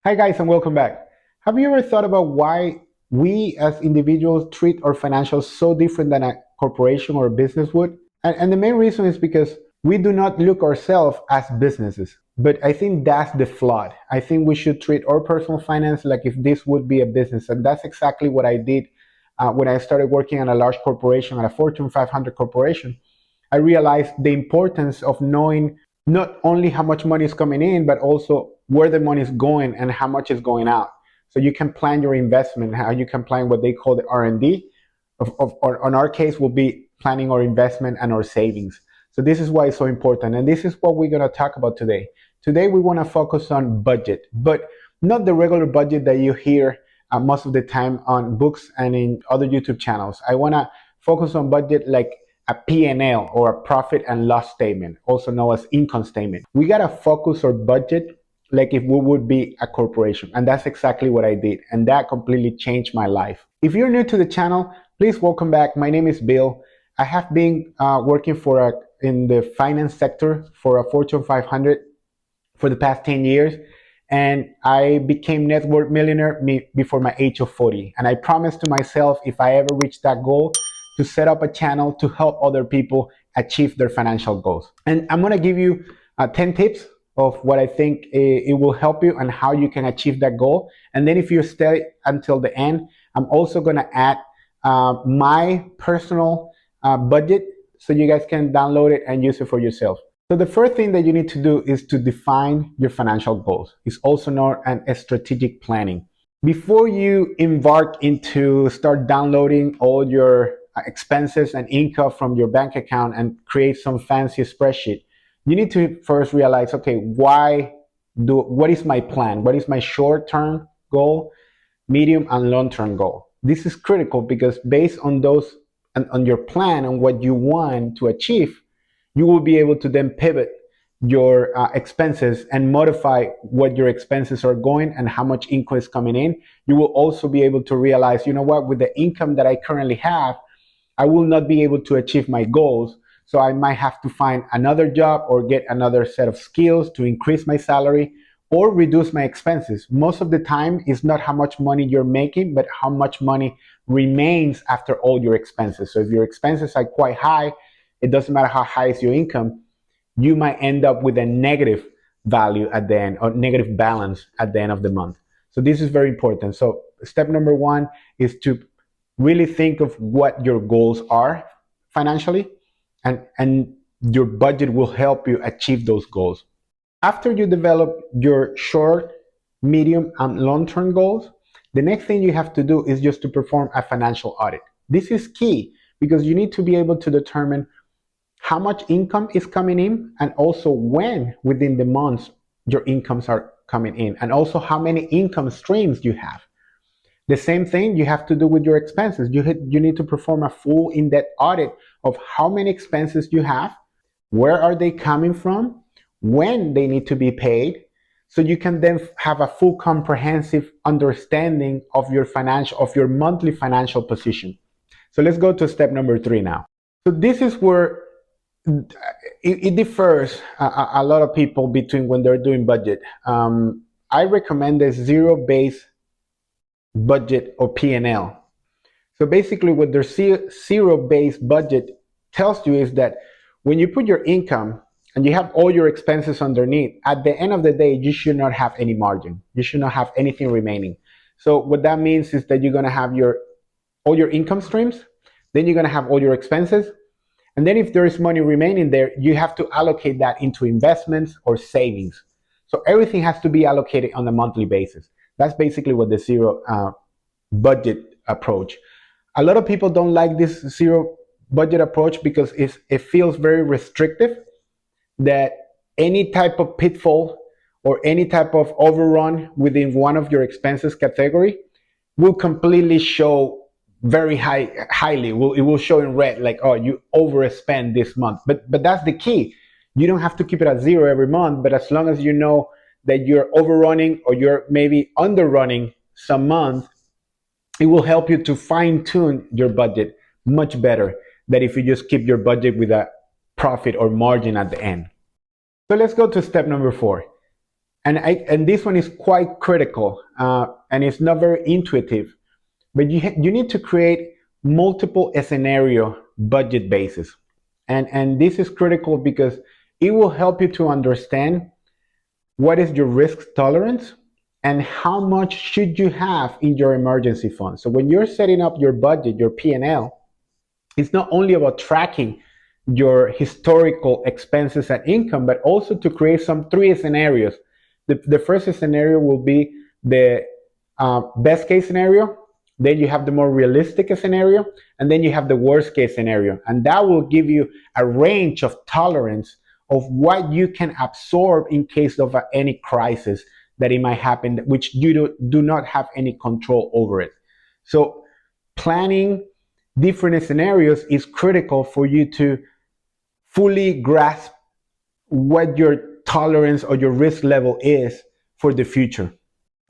Hi guys and welcome back. Have you ever thought about why we as individuals treat our financials so different than a corporation or a business would? And the main reason is because we do not look ourselves as businesses. But I think that's the flaw. I think we should treat our personal finance like if this would be a business. And that's exactly what I did when I started working at a large corporation, at a Fortune 500 corporation. I realized the importance of knowing not only how much money is coming in, but also where the money is going and how much is going out. So you can plan your investment, how you can plan what they call the R&D. Or in our case, will be planning our investment and our savings. So this is why it's so important. And this is what we're going to talk about today. Today, we want to focus on budget, but not the regular budget that you hear most of the time on books and in other YouTube channels. I want to focus on budget like a P&L or a profit and loss statement, also known as income statement. We got to focus our budget like if we would be a corporation. And that's exactly what I did. And that completely changed my life. If you're new to the channel, please welcome back. My name is Bill. I have been working in the finance sector for a Fortune 500 for the past 10 years. And I became net worth millionaire before my age of 40. And I promised to myself, if I ever reach that goal, to set up a channel to help other people achieve their financial goals. And I'm gonna give you 10 tips of what I think it will help you and how you can achieve that goal. And then if you stay until the end, I'm also gonna add my personal budget so you guys can download it and use it for yourself. So the first thing that you need to do is to define your financial goals. It's also known as strategic planning. Before you embark into start downloading all your expenses and income from your bank account and create some fancy spreadsheet, you need to first realize, okay, what is my plan? What is my short-term goal, medium and long-term goal? This is critical because based on those, on your plan and what you want to achieve, you will be able to then pivot your expenses and modify what your expenses are going and how much income is coming in. You will also be able to realize, you know what, with the income that I currently have, I will not be able to achieve my goals. So I might have to find another job or get another set of skills to increase my salary or reduce my expenses. Most of the time, it's not how much money you're making, but how much money remains after all your expenses. So if your expenses are quite high, it doesn't matter how high is your income, you might end up with a negative value at the end or negative balance at the end of the month. So this is very important. So step number one is to really think of what your goals are financially, and your budget will help you achieve those goals. After you develop your short, medium, and long-term goals, the next thing you have to do is just to perform a financial audit. This is key because you need to be able to determine how much income is coming in and also when within the months your incomes are coming in, and also how many income streams you have. The same thing you have to do with your expenses. You need to perform a full in-depth audit of how many expenses you have, where are they coming from, when they need to be paid, so you can then have a full comprehensive understanding of your monthly financial position. So let's go to step number 3 now. So this is where it differs a lot of people between when they're doing budget. I recommend a zero-based budget or P&L. So basically what their zero-based budget tells you is that when you put your income and you have all your expenses underneath, at the end of the day, you should not have any margin. You should not have anything remaining. So what that means is that you're going to have all your income streams, then you're going to have all your expenses, and then if there is money remaining there, you have to allocate that into investments or savings. So everything has to be allocated on a monthly basis. That's basically what the zero budget approach. A lot of people don't like this zero budget approach because it feels very restrictive, that any type of pitfall or any type of overrun within one of your expenses category will completely show very highly. It will show in red, like, oh, you overspend this month. But that's the key. You don't have to keep it at zero every month, but as long as you know that you're overrunning or you're maybe underrunning some month, it will help you to fine-tune your budget much better than if you just keep your budget with a profit or margin at the end. So let's go to step number 4. And this one is quite critical, and it's not very intuitive. But you need to create multiple scenario budget bases, and this is critical because it will help you to understand what is your risk tolerance and how much should you have in your emergency fund. So when you're setting up your budget, your P&L, it's not only about tracking your historical expenses and income, but also to create some three scenarios. The first scenario will be the best case scenario. Then you have the more realistic scenario, and then you have the worst case scenario. And that will give you a range of tolerance of what you can absorb in case of any crisis that it might happen, which you do not have any control over it. So planning different scenarios is critical for you to fully grasp what your tolerance or your risk level is for the future.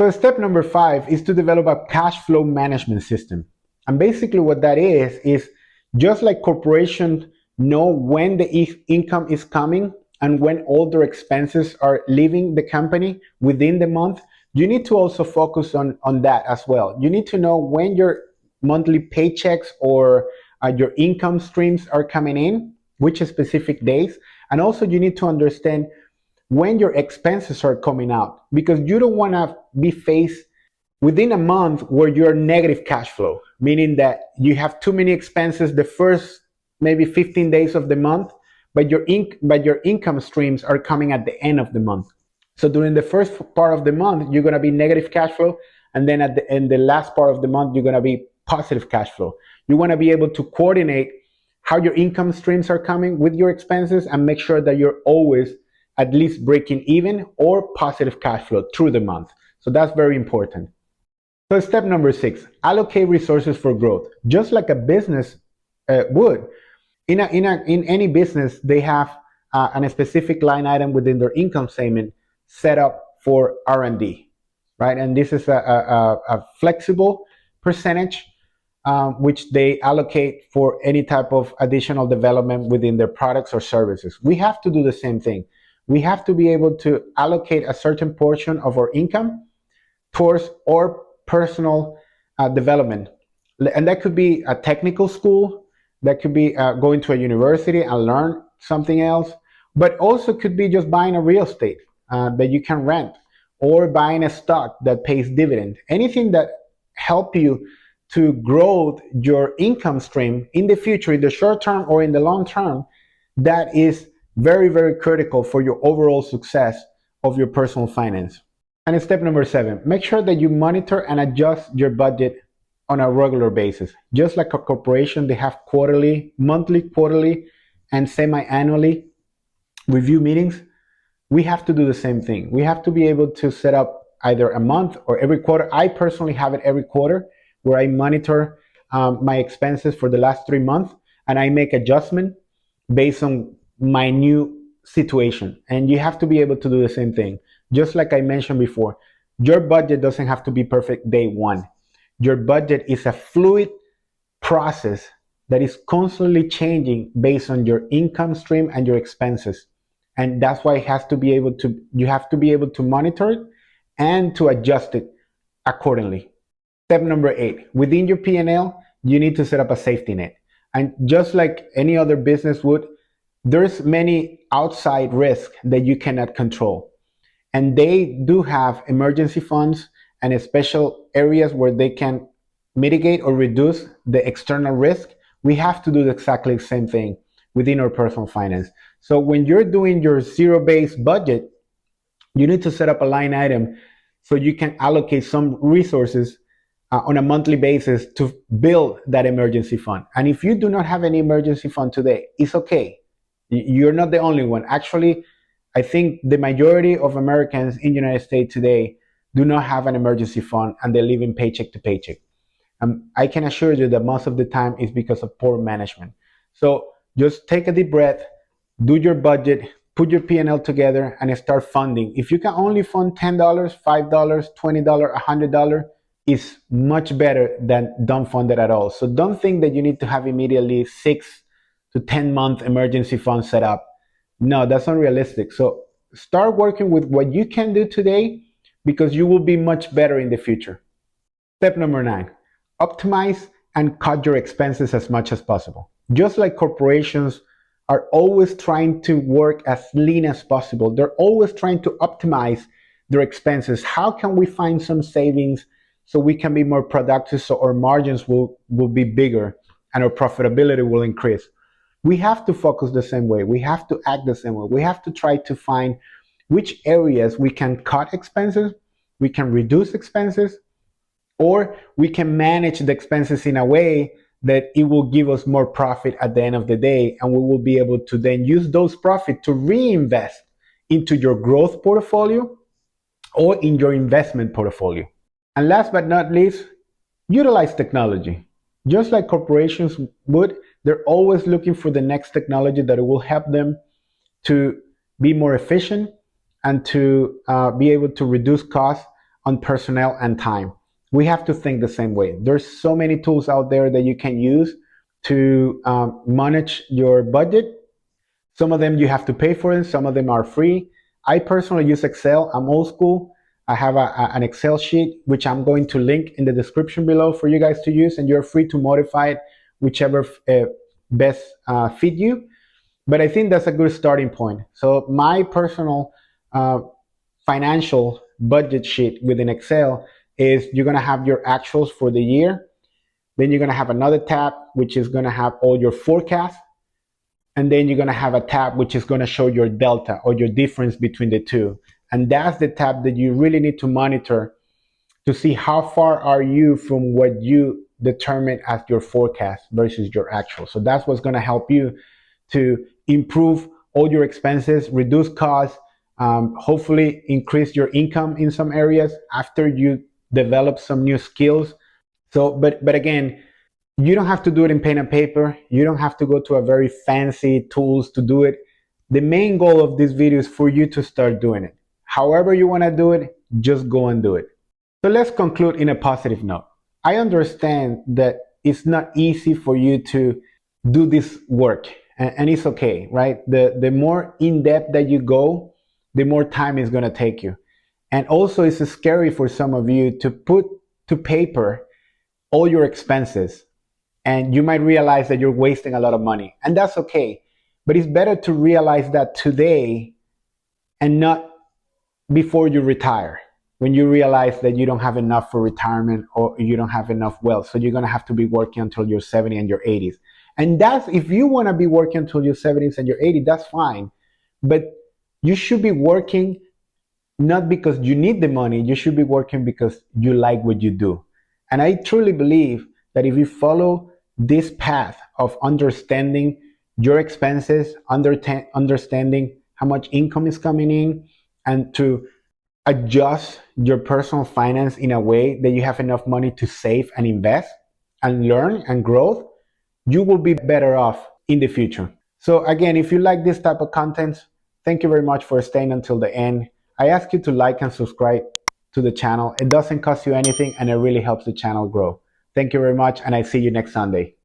So step number 5 is to develop a cash flow management system. And basically what that is just like corporations know when the income is coming and when all their expenses are leaving the company within the month, you need to also focus on that as well. You need to know when your monthly paychecks or your income streams are coming in, which specific days. And also you need to understand when your expenses are coming out, because you don't want to be faced within a month where you're negative cash flow, meaning that you have too many expenses the first maybe 15 days of the month, but your income streams are coming at the end of the month. So during the first part of the month, you're going to be negative cash flow, and then in the last part of the month, you're going to be positive cash flow. You want to be able to coordinate how your income streams are coming with your expenses and make sure that you're always at least breaking even or positive cash flow through the month. So that's very important. So step number 6, allocate resources for growth. Just like a business would. In any business, they have a specific line item within their income statement set up for R&D, right? And this is a flexible percentage which they allocate for any type of additional development within their products or services. We have to do the same thing. We have to be able to allocate a certain portion of our income towards our personal development. And that could be a technical school, that could be going to a university and learn something else, but also could be just buying a real estate that you can rent, or buying a stock that pays dividend. Anything that help you to grow your income stream in the future, in the short term or in the long term, that is very, very critical for your overall success of your personal finance. And step number 7, make sure that you monitor and adjust your budget on a regular basis. Just like a corporation, they have monthly, and semi-annually review meetings. We have to do the same thing. We have to be able to set up either a month or every quarter. I personally have it every quarter where I monitor my expenses for the last 3 months, and I make adjustment based on my new situation. And you have to be able to do the same thing. Just like I mentioned before, your budget doesn't have to be perfect day one. Your budget is a fluid process that is constantly changing based on your income stream and your expenses. And that's why you have to be able to monitor it and to adjust it accordingly. Step number 8, within your P&L, you need to set up a safety net. And just like any other business would, there's many outside risks that you cannot control. And they do have emergency funds and special areas where they can mitigate or reduce the external risk. We have to do exactly the same thing within our personal finance. So when you're doing your zero-based budget, you need to set up a line item so you can allocate some resources on a monthly basis to build that emergency fund. And if you do not have any emergency fund today, it's okay. You're not the only one. Actually, I think the majority of Americans in the United States today do not have an emergency fund, and they live in paycheck to paycheck. I can assure you that most of the time it's because of poor management. So just take a deep breath, do your budget, put your P&L together, and start funding. If you can only fund $10, $5, $20, $100, is much better than don't fund it at all. So don't think that you need to have immediately 6 to 10 month emergency fund set up. No, that's unrealistic. So start working with what you can do today because you will be much better in the future. Step number 9, optimize and cut your expenses as much as possible. Just like corporations are always trying to work as lean as possible, they're always trying to optimize their expenses. How can we find some savings so we can be more productive, so our margins will be bigger and our profitability will increase? We have to focus the same way. We have to act the same way. We have to try to find which areas we can cut expenses, we can reduce expenses, or we can manage the expenses in a way that it will give us more profit at the end of the day, and we will be able to then use those profits to reinvest into your growth portfolio or in your investment portfolio. And last but not least, utilize technology. Just like corporations would, they're always looking for the next technology that will help them to be more efficient and to be able to reduce costs on personnel and time. We have to think the same way. There's so many tools out there that you can use to manage your budget. Some of them you have to pay for them, some of them are free. I personally use Excel. I'm old school. I have an Excel sheet, which I'm going to link in the description below for you guys to use, and you're free to modify it whichever best fit you. But I think that's a good starting point. So my personal uh, financial budget sheet within Excel is you're going to have your actuals for the year. Then you're going to have another tab, which is going to have all your forecasts. And then you're going to have a tab, which is going to show your delta or your difference between the two. And that's the tab that you really need to monitor to see how far are you from what you determine as your forecast versus your actual. So that's what's going to help you to improve all your expenses, reduce costs, hopefully increase your income in some areas after you develop some new skills. So, but again, you don't have to do it in pen and paper. You don't have to go to a very fancy tools to do it. The main goal of this video is for you to start doing it. However you want to do it, just go and do it. So let's conclude in a positive note. I understand that it's not easy for you to do this work, and it's okay, right? The more in depth that you go, the more time it's going to take you. And also, it's scary for some of you to put to paper all your expenses, and you might realize that you're wasting a lot of money, and that's okay. But it's better to realize that today and not before you retire, when you realize that you don't have enough for retirement or you don't have enough wealth. So you're going to have to be working until you're 70 and your 80s. And that's, if you want to be working until your 70s and your 80s, that's fine. But you should be working not because you need the money, you should be working because you like what you do. And I truly believe that if you follow this path of understanding your expenses, understanding how much income is coming in, and to adjust your personal finance in a way that you have enough money to save and invest and learn and grow, you will be better off in the future. So again, if you like this type of content, thank you very much for staying until the end. I ask you to like and subscribe to the channel. It doesn't cost you anything and it really helps the channel grow. Thank you very much, and I see you next Sunday.